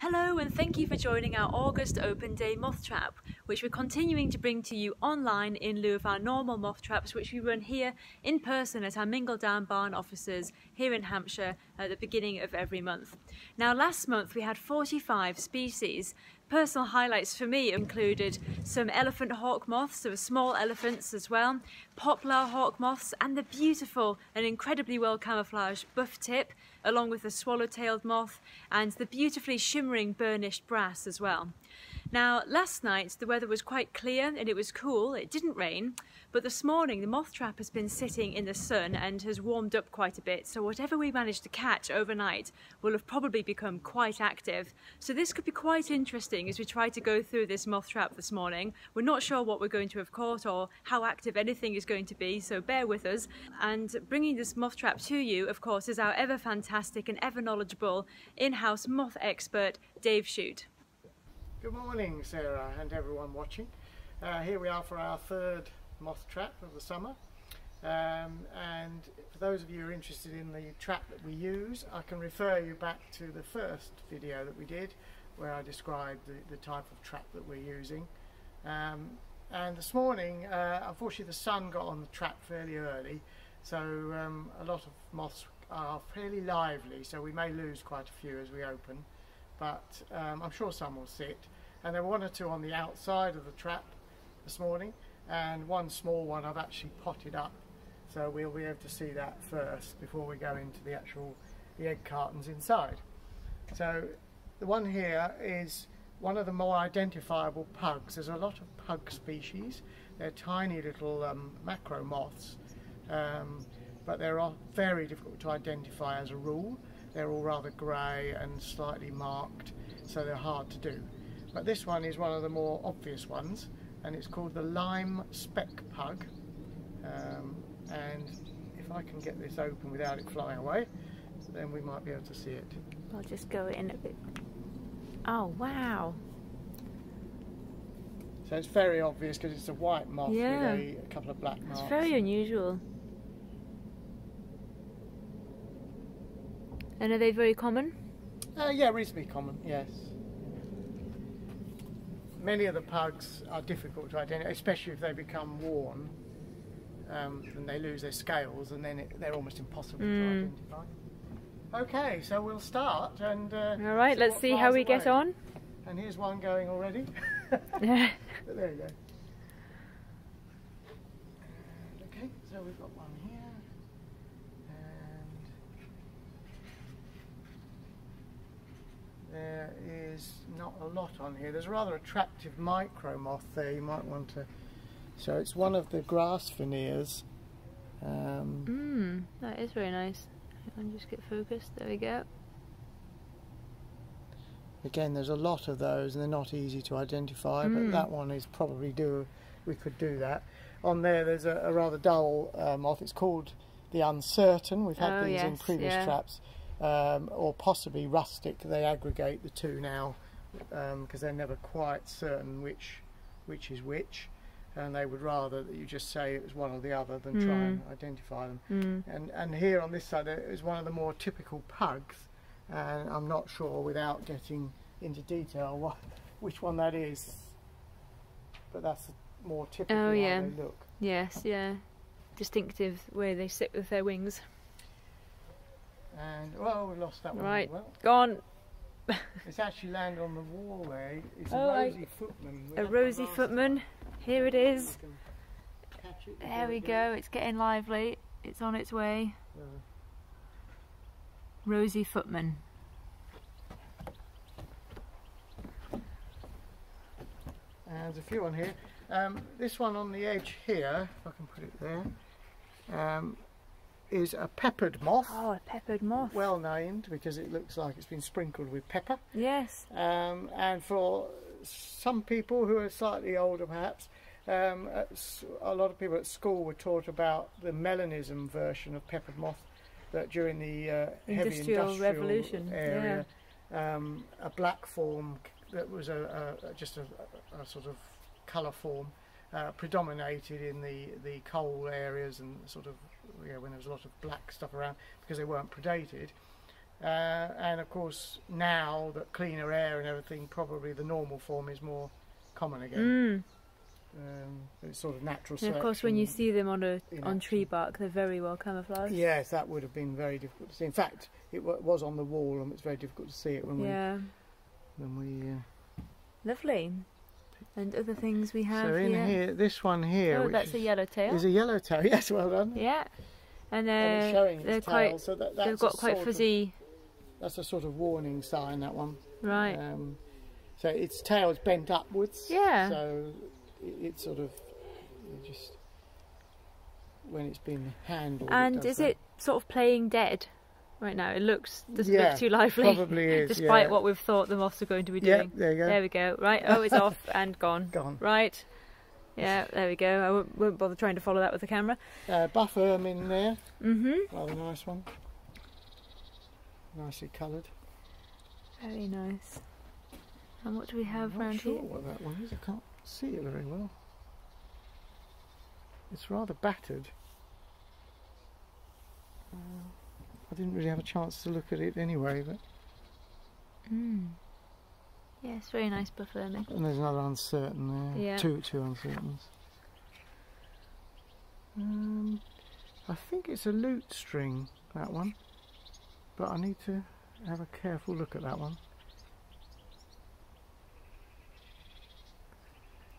Hello and thank you for joining our August open day moth trap, which we're continuing to bring to you online in lieu of our normal moth traps, which we run here in person at our Mingledown Barn offices here in Hampshire at the beginning of every month. Now last month we had 45 species. Personal highlights for me included some elephant hawk moths, there were small elephants as well, poplar hawk moths and the beautiful and incredibly well camouflaged buff tip, along with the swallow-tailed moth and the beautifully shimmering burnished brass as well. Now last night the weather was quite clear and it was cool, it didn't rain, but this morning the moth trap has been sitting in the sun and has warmed up quite a bit, so whatever we managed to catch overnight will have probably become quite active. So this could be quite interesting as we try to go through this moth trap this morning. We're not sure what we're going to have caught or how active anything is going to be, so bear with us. And bringing this moth trap to you, of course, is our ever fantastic and ever knowledgeable in-house moth expert, Dave Shute. Good morning, Sarah and everyone watching. Here we are for our third moth trap of the summer. And for those of you who are interested in the trap that we use, I can refer you back to the first video that we did where I described the type of trap that we're using. And this morning, unfortunately the sun got on the trap fairly early, so a lot of moths are fairly lively, so we may lose quite a few as we open. But I'm sure some will sit, and there were one or two on the outside of the trap this morning, and one small one I've actually potted up, so we'll be able to see that first before we go into the egg cartons inside. So the one here is one of the more identifiable pugs. There's a lot of pug species. They're tiny little macro moths, but they're very difficult to identify as a rule. They're all rather grey and slightly marked, so they're hard to do. But this one is one of the more obvious ones, and it's called the Lime Speck Pug. And if I can get this open without it flying away, then we might be able to see it. I'll just go in a bit. Oh wow! So it's very obvious because it's a white moth with a couple of black marks. It's very unusual. And are they very common? Yeah, reasonably common, yes. Many of the pugs are difficult to identify, especially if they become worn and they lose their scales, and then they're almost impossible to identify. Okay, so we'll start and all right, let's see how we get on. And here's one going already. But there you go. Okay, so we've got one here. There is not a lot on here. There's a rather attractive micro moth there you might want to... So it's one of the grass veneers. That is very nice. I'll just get focused. There we go. Again, there's a lot of those and they're not easy to identify, but that one is probably we could do that. On there's a rather dull moth. It's called the Uncertain. We've had these in previous traps. Or possibly rustic. They aggregate the two now because they're never quite certain which is which, and they would rather that you just say it was one or the other than try and identify them. And here on this side is one of the more typical pugs, and I'm not sure without getting into detail which one that is, but that's more typical how they look. Yes, distinctive way they sit with their wings. And well, we lost that one. Right, as well. gone. It's actually landed on the wall there. It's a rosy footman. A rosy footman. Here it is. There we go. It's getting lively. It's on its way. Rosy footman. And there's a few on here. This one on the edge here, if I can put it there. Is a peppered moth. Oh, a peppered moth. Well named because it looks like it's been sprinkled with pepper. Yes. And for some people who are slightly older perhaps, a lot of people at school were taught about the melanism version of peppered moth that during the heavy industrial revolution area, a black form that was just a sort of colour form predominated in the coal areas and sort of when there was a lot of black stuff around because they weren't predated, And of course, now that cleaner air and everything, probably the normal form is more common again. It's sort of natural selection. And of course, when you see them on tree bark, they're very well camouflaged. Yes, that would have been very difficult to see. In fact, it was on the wall, and it's very difficult to see it when we. Lovely. And other things we have. So in here, this one here. Oh, that's a yellowtail. Is a yellowtail. Yes, well done. Yeah, and it's showing they're its quite. tail, so that's they've got quite fuzzy. That's a sort of warning sign. That one. Right. So its tail's bent upwards. Yeah. So it's sort of just when it's been handled. And is it sort of playing dead right now? It doesn't look too lively. Probably is. Despite what we've thought the moths are going to be doing. Yeah, there you go. There we go. Right. Oh, it's off and gone. Gone. Right. Yeah, there we go. I won't bother trying to follow that with the camera. Buff ermine there. Mm-hmm. Rather nice one. Nicely coloured. Very nice. And what do we have I'm around not sure here? what that one is. I can't see it very well. It's rather battered. I didn't really have a chance to look at it anyway, but. Yes, very nice buff ermine. And there's another uncertain there. Yeah. Two uncertains. I think it's a lute string, that one. But I need to have a careful look at that one.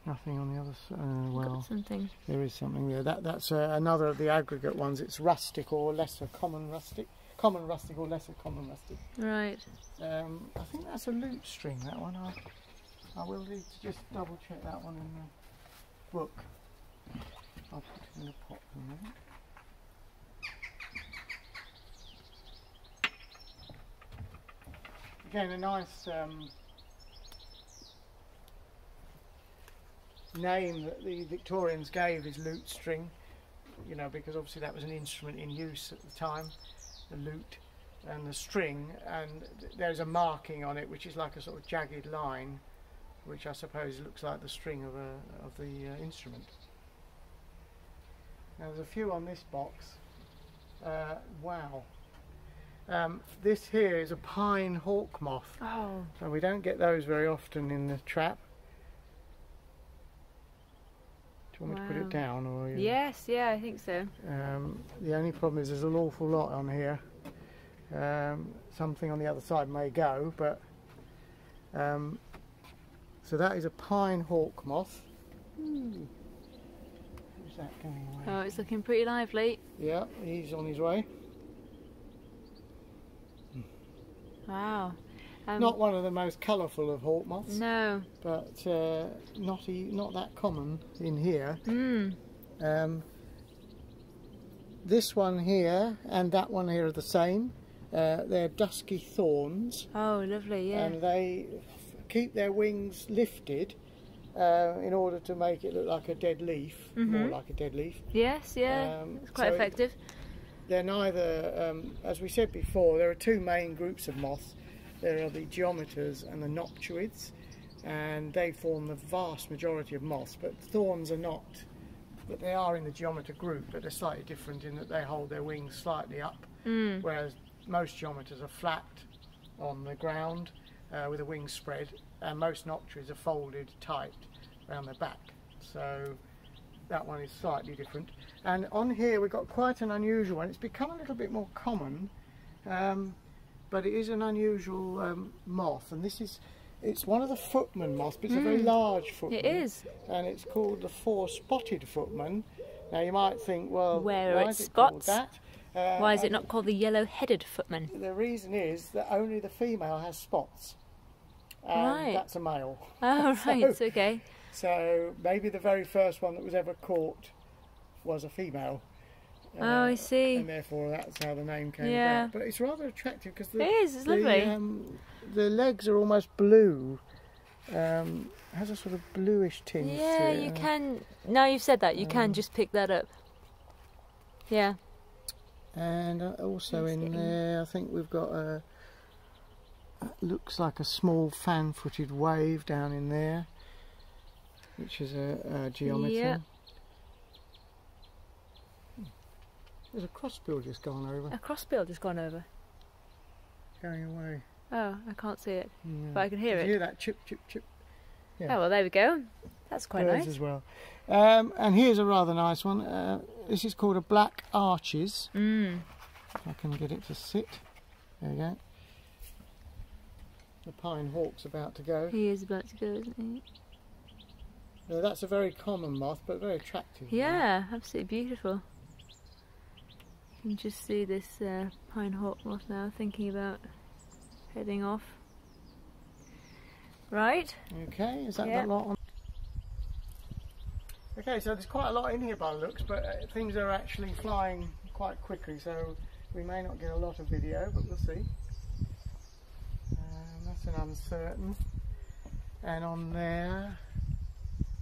Nothing on the other side. Well, Got something. there is something there. That's another of the aggregate ones. It's rustic or lesser common rustic. Common rustic or lesser common rustic. Right. I think that's a lute string, that one. I will need to just double check that one in the book. I'll put it in the pot for a minute. Again, a nice name that the Victorians gave is lute string, you know, because obviously that was an instrument in use at the time, the lute and the string, and there's a marking on it which is like a sort of jagged line, which I suppose looks like the string of the instrument. Now there's a few on this box. Wow. This here is a pine hawk moth. Oh. So we don't get those very often in the trap. Do you want me to put it down? Or Yes, yeah, I think so. The only problem is there's an awful lot on here. Something on the other side may go, but so that is a pine hawk moth. Who's that going away? Oh, it's looking pretty lively. Yeah, he's on his way. Wow. Not one of the most colourful of hawk moths. No. But not that common in here. This one here and that one here are the same. They're Dusky Thorns. Oh, lovely, yeah. And they keep their wings lifted in order to make it look like a dead leaf, more like a dead leaf. Yes, yeah, it's quite effective. They're neither, as we said before, there are two main groups of moths. There are the geometers and the noctuids, and they form the vast majority of moths, but thorns are not. But they are in the geometer group, but they're slightly different in that they hold their wings slightly up, whereas most geometers are flat on the ground with the wings spread, and most noctuids are folded tight around their back. So that one is slightly different. And on here we've got quite an unusual one. It's become a little bit more common, but it is an unusual moth, and it's one of the footman moths, but it's a very large footman. It is. And it's called the four-spotted footman. Now you might think, well, where why are is its it called spots? that? Why is it not called the yellow-headed footman? The reason is that only the female has spots, and that's a male. Oh, right, okay. So maybe the very first one that was ever caught was a female. Oh, I see. And therefore that's how the name came Yeah. about. But it's rather attractive because it's lovely. The legs are almost blue. Has a sort of bluish tint. Yeah, you can. Now you've said that, you can just pick that up. Yeah. And also in there, I think we've got a. Looks like a small fan-footed wave down in there, which is a geometer. Yeah. There's a crossbill just gone over. A crossbill just gone over. going away. Oh, I can't see it, Yeah. but I can hear Did it. you hear that chip, chip, chip? Yeah. Oh, well, there we go. That's quite Birds nice. as well. And here's a rather nice one. This is called a black arches. If I can get it to sit. There we go. The pine hawk's about to go. He is about to go, isn't he? That's a very common moth, but very attractive. Yeah, absolutely beautiful. You can just see this pine hawk moth now thinking about heading off. Right. Okay, is that Yeah. the lot on? Okay, so there's quite a lot in here by the looks, but things are actually flying quite quickly, so we may not get a lot of video, but we'll see. That's an uncertain. And on there,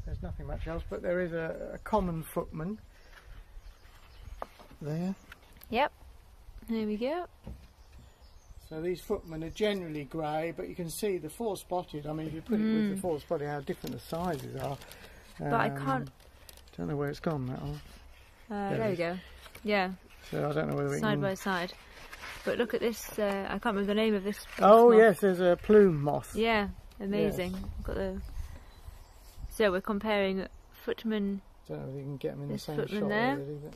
there's nothing much else, but there is a common footman there. Yep. There we go. So these footmen are generally grey, but you can see the four-spotted. I mean, if you put it with the four-spotted, how different the sizes are. But I can't. Don't know where it's gone. That one. There we go. Yeah. So I don't know whether we Side can... by side. But look at this. I can't remember the name of this. Oh moth. yes, there's a plume moth. Yeah. Amazing. Yes. Got the. So we're comparing footman Don't know if you can get them in the This same footman shot. there. Really, but...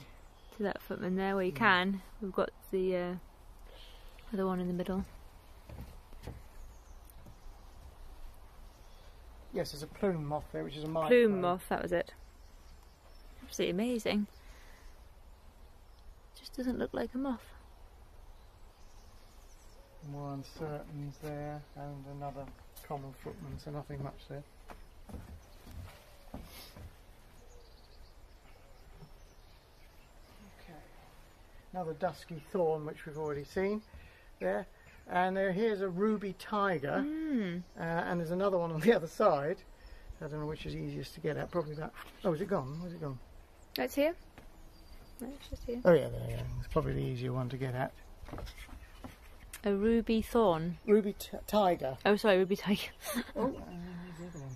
to that footman there where you can. We've got the other one in the middle. Yes, there's a plume moth there, which is a micro. Plume moth, that was it. Absolutely amazing. Just doesn't look like a moth. More uncertains there, and another common footman, so nothing much there. Okay. Another dusky thorn, which we've already seen there. And here's a ruby tiger, and there's another one on the other side. I don't know which is easiest to get at. Probably that. Oh, is it gone? Where's it gone? That's here. No, it's just here. Oh yeah, there you go. It's probably the easier one to get at. A ruby thorn. Ruby tiger. Oh, sorry, ruby tiger. Oh, where's the other one?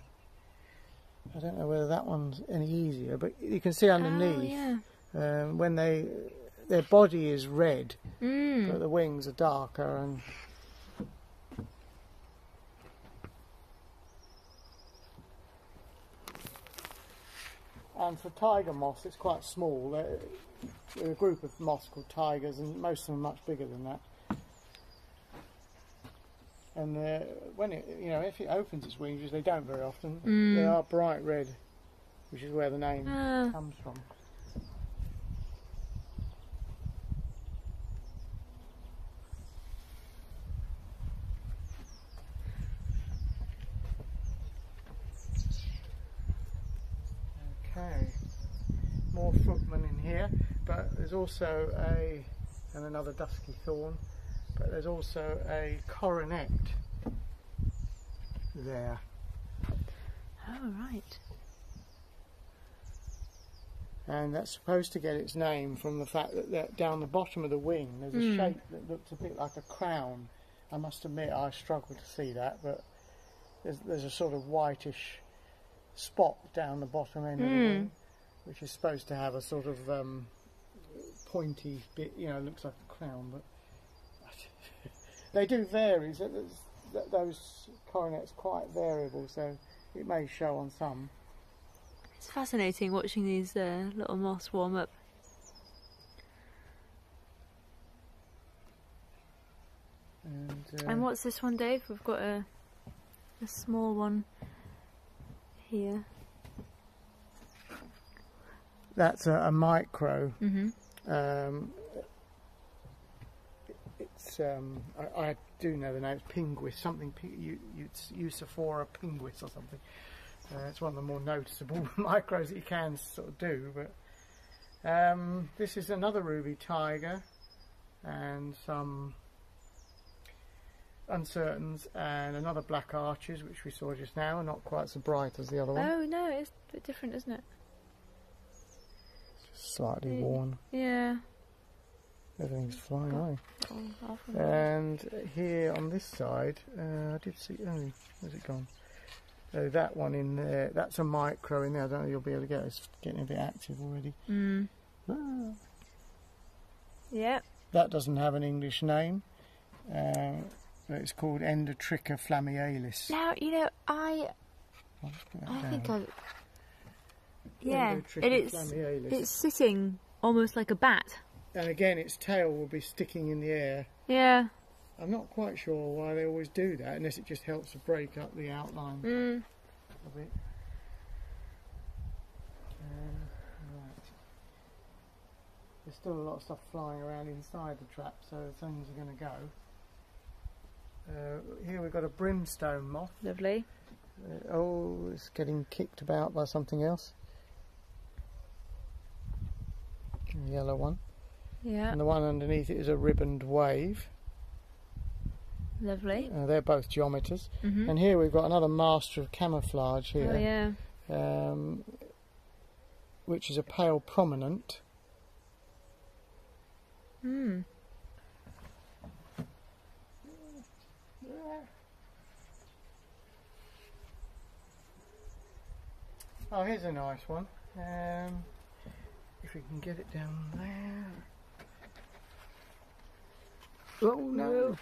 I don't know whether that one's any easier, but you can see underneath when their body is red, but the wings are darker. And for tiger moths, it's quite small. They're a group of moths called tigers, and most of them are much bigger than that. And when if it opens its wings, which they don't very often, they are bright red, which is where the name comes from. Okay, more footmen in here, but there's also and another dusky thorn, but there's also a coronet there. Oh, right. And that's supposed to get its name from the fact that down the bottom of the wing there's a shape that looks a bit like a crown. I must admit I struggle to see that, but there's a sort of whitish spot down the bottom end of the wing, which is supposed to have a sort of pointy bit, looks like a crown, but they do vary. So those coronets quite variable, so it may show on some. It's fascinating watching these little moths warm up. And what's this one, Dave? We've got a small one here. That's a micro. It's I do know the name. It's pinguis, something. Eusophora pinguis or something. It's one of the more noticeable micros that you can sort of do. But this is another ruby tiger, and some uncertains, and another black arches, which we saw just now, not quite so bright as the other one. Oh no, it's a bit different, isn't it? Just slightly worn. Yeah. Everything's flying away. Oh, and here on this side, I did see. Oh, where's it gone? Oh, that one in there. That's a micro in there. I don't know if you'll be able to get it. It's getting a bit active already. Yeah. That doesn't have an English name. It's called Endotricha flammealis. Now, you know, I think I've... Yeah, it's sitting almost like a bat. And again, its tail will be sticking in the air. Yeah. I'm not quite sure why they always do that, unless it just helps to break up the outline of it. Right. There's still a lot of stuff flying around inside the trap, so things are going to go. Here we've got a brimstone moth. Lovely. Oh, it's getting kicked about by something else. The yellow one. Yeah. And the one underneath it is a ribboned wave. Lovely. They're both geometers. Mm-hmm. And here we've got another master of camouflage here. Oh, yeah. Which is a pale prominent. Hmm. Oh, here's a nice one. If we can get it down there. Oh no!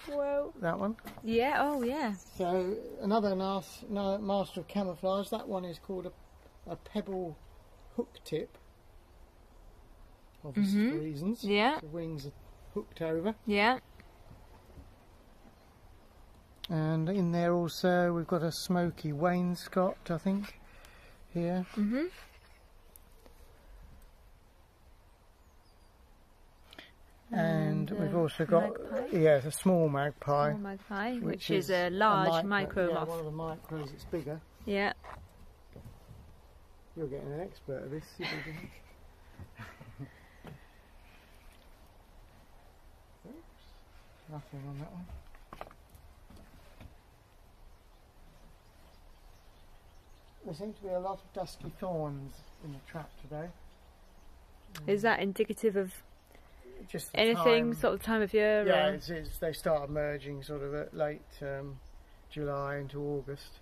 Whoa! That one. Yeah. Oh, yeah. So another nice master of camouflage. That one is called a pebble hook tip. Obvious reasons. Yeah. The wings are hooked over. Yeah. And in there also we've got a smoky wainscot, I think, here. Mm-hmm. And we've also got, yes, a small magpie. Small magpie, which is a large micro moth. Yeah, one of the micros, it's bigger. Yeah. You're getting an expert at this. Oops, nothing on that one. There seems to be a lot of dusky thorns in the trap today. Is that indicative of just anything, sort of time of year? Yeah, they start emerging sort of at late July into August.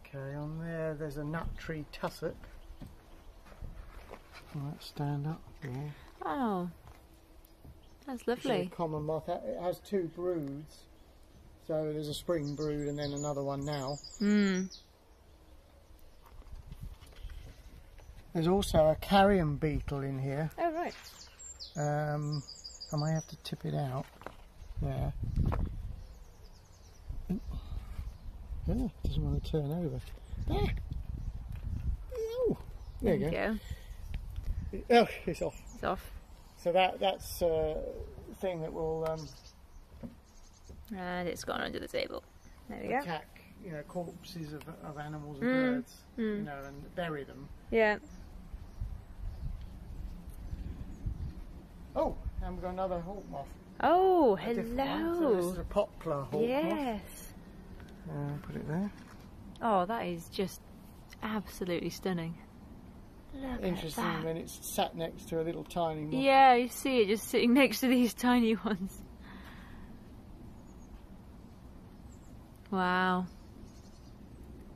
Okay, on there's a nut tree tussock. Right, stand up there. Oh, that's lovely. It's a common moth. It has two broods. So there's a spring brood and then another one now. Mm. There's also a carrion beetle in here. Oh, right. I might have to tip it out. Yeah. Oh, it doesn't want to turn over. Ah. Oh, there you go. Oh, it's off. It's off. So that's a thing that will and it's gone under the table. There we attack, corpses of animals and birds, and bury them. Yeah. Oh, and we've got another hawk moth. Oh, hello. So this is a poplar hawk moth. Yes. Put it there. Oh, that is just absolutely stunning. Look Interesting at that. When it's sat next to a little tiny moth. Yeah, you see it just sitting next to these tiny ones. Wow.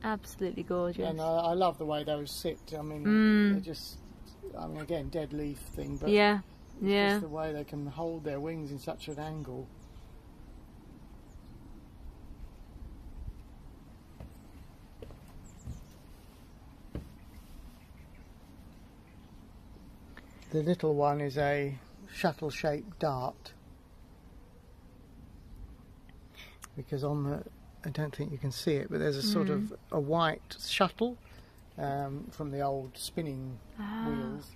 Absolutely gorgeous. And I love the way those sit. I mean, they're just, again, dead leaf thing, but yeah. just the way they can hold their wings in such an angle. The little one is a shuttle-shaped dart, because on the, I don't think you can see it, but there's a sort of a white shuttle from the old spinning wheels.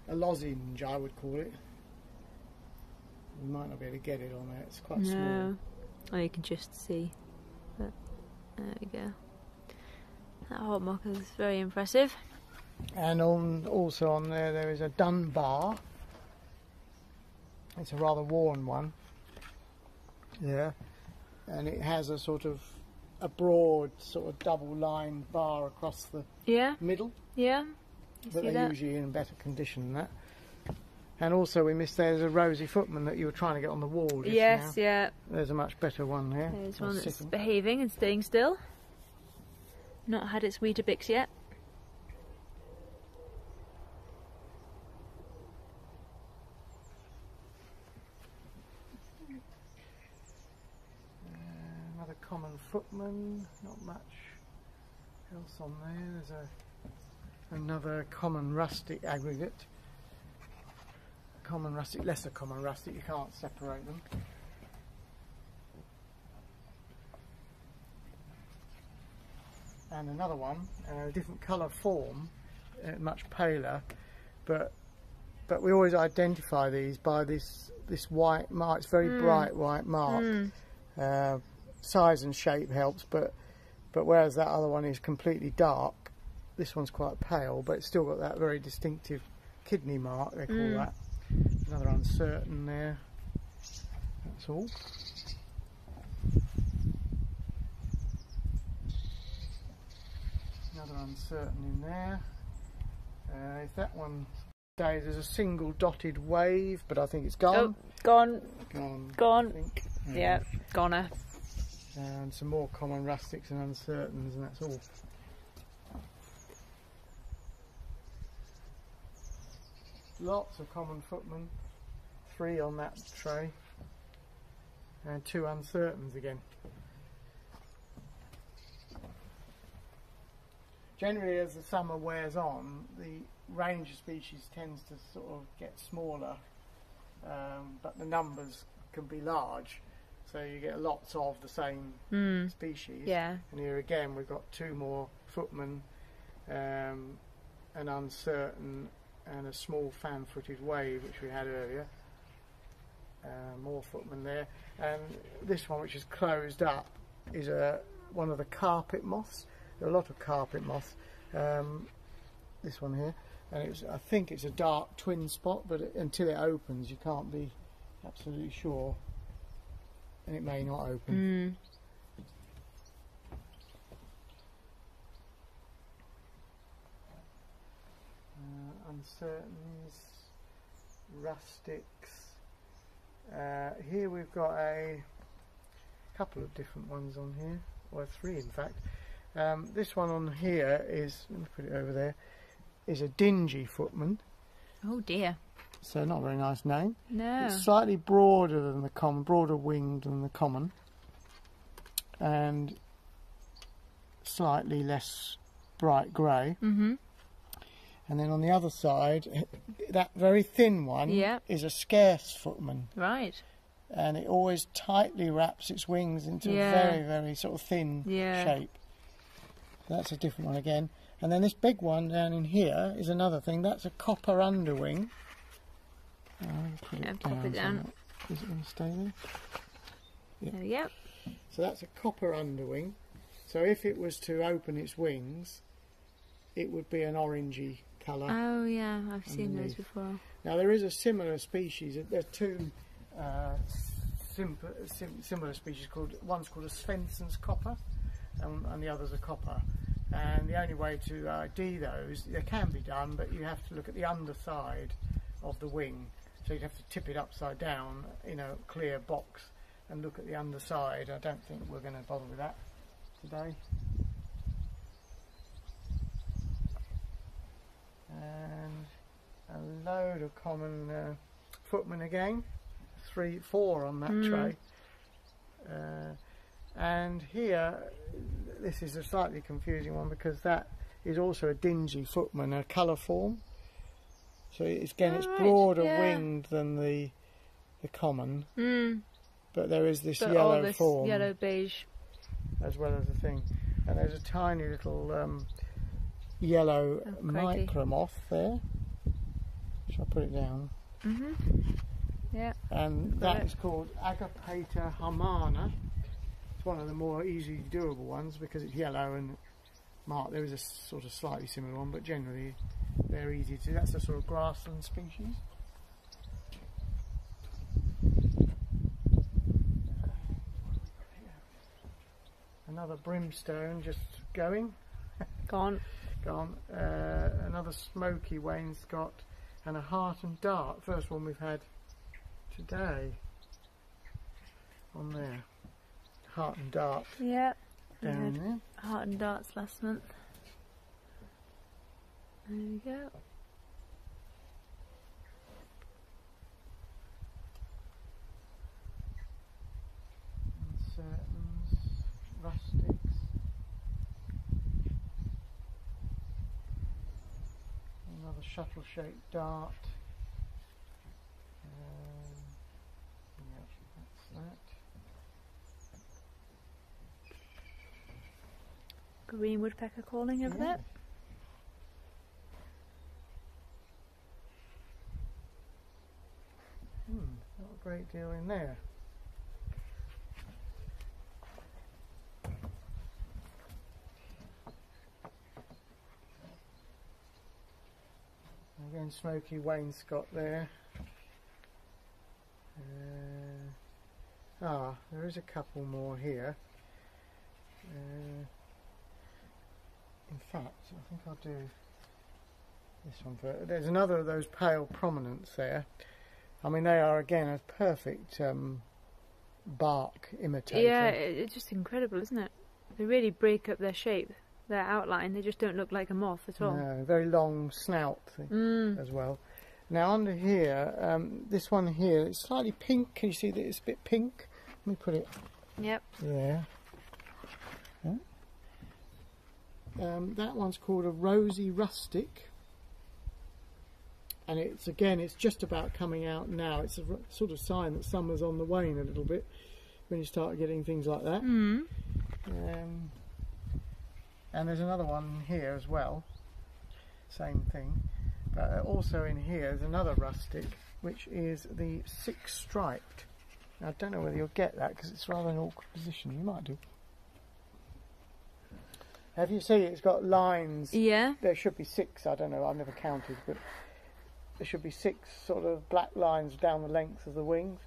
A lozenge, I would call it. You might not be able to get it on there, it's quite small. Oh, you can just see. But there we go. That hawk moth is very impressive. And also on there is a Dunbar. It's a rather worn one. Yeah. And it has a sort of a broad sort of double line bar across the middle. Yeah. But they're usually in better condition than that. And also we missed there's a Rosy Footman that you were trying to get on the wall just now. Yeah. There's a much better one there. There's one that's behaving and staying still. Not had its Weetabix yet. Footman, not much else on there. There's another common rustic aggregate. Common rustic, lesser common rustic, you can't separate them. And another one, a different colour form, much paler, but we always identify these by this white mark. It's very bright white mark. Size and shape helps, but whereas that other one is completely dark, this one's quite pale, but it's still got that very distinctive kidney mark, they call that. Another uncertain there. That's all. Another uncertain in there. If that one stays, there's a single dotted wave, but I think it's gone. Oh, gone. Gone. I think. Yeah, goner. And some more common rustics and uncertains, and that's all. Lots of common footmen, 3 on that tray, and 2 uncertains again. Generally, as the summer wears on, the range of species tends to sort of get smaller, but the numbers can be large, so you get lots of the same species. Yeah. And here again we've got 2 more footmen, an uncertain and a small fan-footed wave which we had earlier. More footmen there, and this one, which is closed up, is one of the carpet moths. There are a lot of carpet moths. This one here, and I think it's a dark twin spot, but until it opens you can't be absolutely sure, and it may not open. Uncertains, rustics. Here we've got a couple of different ones on here, or 3 in fact. This one on here is, let me put it over there, is a Dingy Footman. Oh dear. So not a very nice name. No. It's slightly broader than the common, broader winged than the common, and slightly less bright grey. And then on the other side, that very thin one is a scarce footman. Right. And it always tightly wraps its wings into a very, very sort of thin shape. That's a different one again. And then this big one down in here is another thing. That's a copper underwing. Put it pop it down. Is it going to stay there? Yeah. There we go. So that's a copper underwing. So if it was to open its wings, it would be an orangey colour. Oh yeah, I've seen those before. Now there is a similar species. There's 2 similar species one's called a Svenson's copper, and the other's a copper. And the only way to ID those, they can be done, but you have to look at the underside of the wing. So you'd have to tip it upside down in a clear box and look at the underside. I don't think we're going to bother with that today. And a load of common footmen again, 4 on that tray. And here, this is a slightly confusing one because that is also a Dingy Footman, a colour form. So it's broader winged than the common, but there is this yellow form, yellow beige, as well as the thing. And there's a tiny little yellow micro moth there. Shall I put it down? Yeah. And that is called Agapeta harmana. It's one of the more easily doable ones because it's yellow and marked. There is a sort of slightly similar one, but generally they're easy to do. That's a sort of grassland species. Another brimstone just going. Gone. Another smoky wainscot and a heart and dart. First one we've had today on there. Heart and dart. Yeah. Down there. Heart and darts last month. There we go. shuttle-shaped dart. Yeah, that's that. Green woodpecker calling over there. Not a great deal in there. Again, smoky wainscot there. There is a couple more here. In fact, I think I'll do this one first. There's another of those pale prominence there. I mean, they are again a perfect bark imitator. Yeah, it's just incredible, isn't it? They really break up their shape, their outline. They just don't look like a moth at all. No, very long snout as well. Now under here, this one here, it's slightly pink. Can you see that it's a bit pink? Let me put it there. That one's called a rosy rustic. And it's just about coming out now. It's a sort of sign that summer's on the wane a little bit when you start getting things like that. And there's another one here as well, same thing. But also in here there's another rustic, which is the six-striped. Now, I don't know whether you'll get that because it's rather an awkward position. You might do. Have you seen it's got lines? Yeah. There should be 6. I don't know. I've never counted, but there should be 6 sort of black lines down the length of the wings.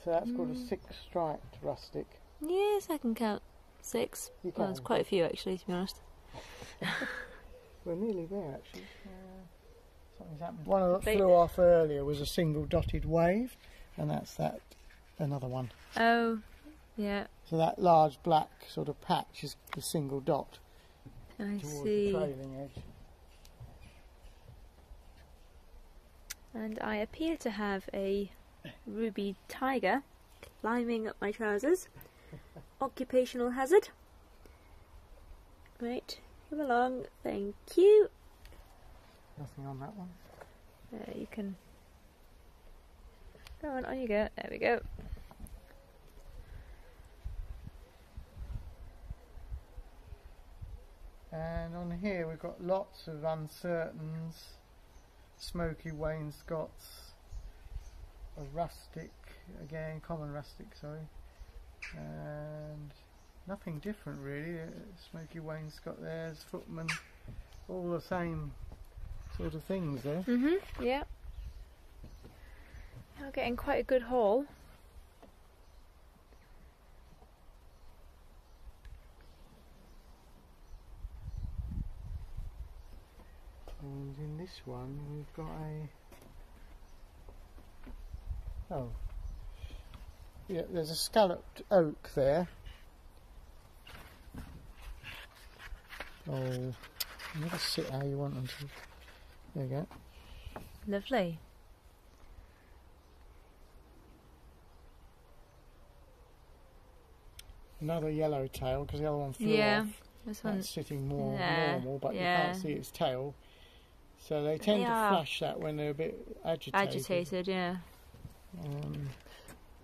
So that's called a six-striped rustic. Yes, I can count 6. You can. Well, there's quite a few actually, to be honest. We're nearly there actually. Something's happened. One that flew off earlier was a single dotted wave, and that's another one. Oh, yeah. So that large black sort of patch is the single dot towards see. the trailing edge. And I appear to have a ruby tiger climbing up my trousers. Occupational hazard. Right, come along, thank you. Nothing on that one. You can go on you go. There we go. And on here we've got lots of uncertains, smoky wainscots, a rustic, again common rustic, sorry, and nothing different really. Smoky wainscot there's Footman, all the same sort of things there. Yeah. Now getting quite a good haul. And in this one we've got there's a scalloped oak there. You never sit how you want them to. There you go. Lovely. Another yellow tail because the other one flew off. This one's sitting more normal, but you can't see its tail. So they tend to flash that when they're a bit agitated. Yeah.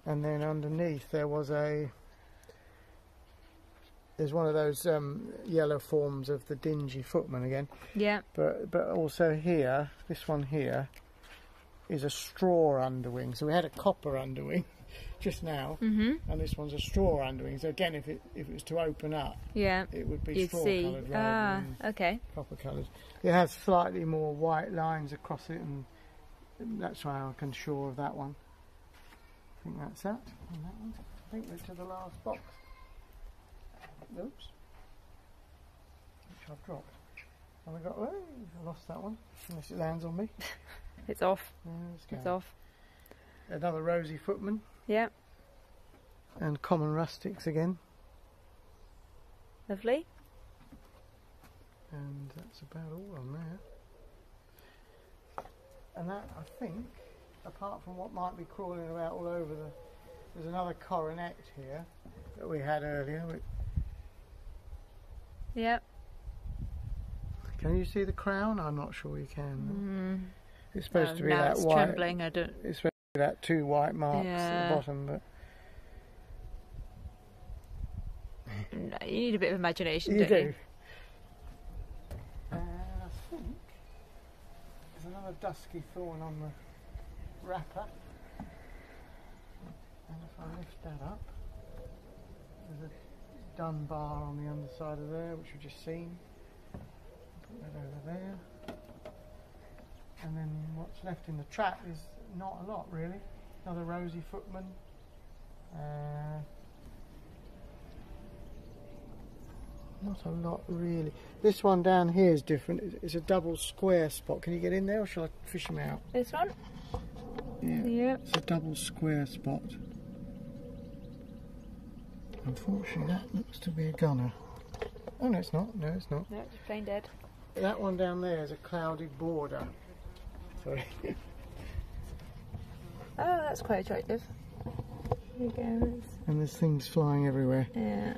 And then underneath there's one of those yellow forms of the Dingy Footman again. Yeah. But also here, this one here is a straw underwing. So we had a copper underwing just now, and this one's a straw underwing. So again, if it was to open up, it would be straw coloured rather than copper coloured. It has slightly more white lines across it, and that's why I can sure of that one. I think that's that on that one. I think we're to the last box. Oops, which I've dropped. And we got, I lost that one, unless it lands on me. It's off. It's off. Another rosy Footman. Yeah. And common rustics again. Lovely. And that's about all on there. And that, I think, apart from what might be crawling about all over there's another coronet here that we had earlier. Yep. Can you see the crown? I'm not sure you can. It's supposed to be now that it's white. trembling. I don't. It's supposed to be that 2 white marks at the bottom, but No, you need a bit of imagination, you don't do. you? And I think there's another dusky thorn on the wrapper. And if I lift that up, there's a dun bar on the underside of there, which we've just seen. Put that over there. And then what's left in the trap is not a lot, really. Another rosy footman. Not a lot, really. This one down here is different. It's a double square spot. Can you get in there, or shall I fish him out? This one? Yeah. Yep. It's a double square spot. Unfortunately, that looks to be a gunner. Oh, no, it's not. No, it's not. No, it's plain dead. That one down there is a clouded border. Sorry. Oh, that's quite attractive. There you go. And there's things flying everywhere. Yeah.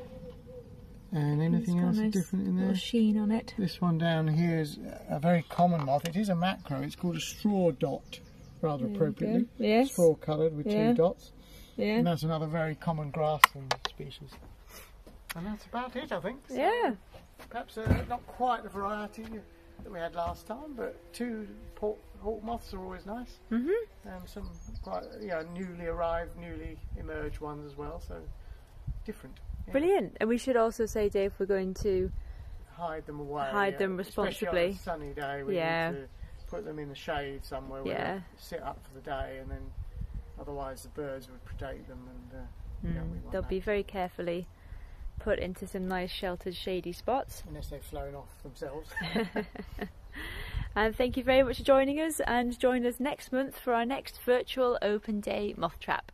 And anything else nice different in there? Little sheen on it. This one down here is a very common moth. It is a macro. It's called a straw dot, rather appropriately. Yes. Straw coloured with 2 dots. Yeah. And that's another very common grassland species. And that's about it, I think. So Yeah. perhaps not quite the variety that we had last time, but 2 hawk moths are always nice. And some quite newly arrived, newly emerged ones as well, so different. Yeah. Brilliant. And we should also say, Dave, we're going to Hide them away. hide them responsibly. Especially on a sunny day, we need to put them in the shade somewhere where they sit up for the day, and then otherwise the birds would predate them, and we want they'll that. be very carefully put into some nice sheltered shady spots. Unless they've flown off themselves. And thank you very much for joining us, and join us next month for our next virtual open day moth trap.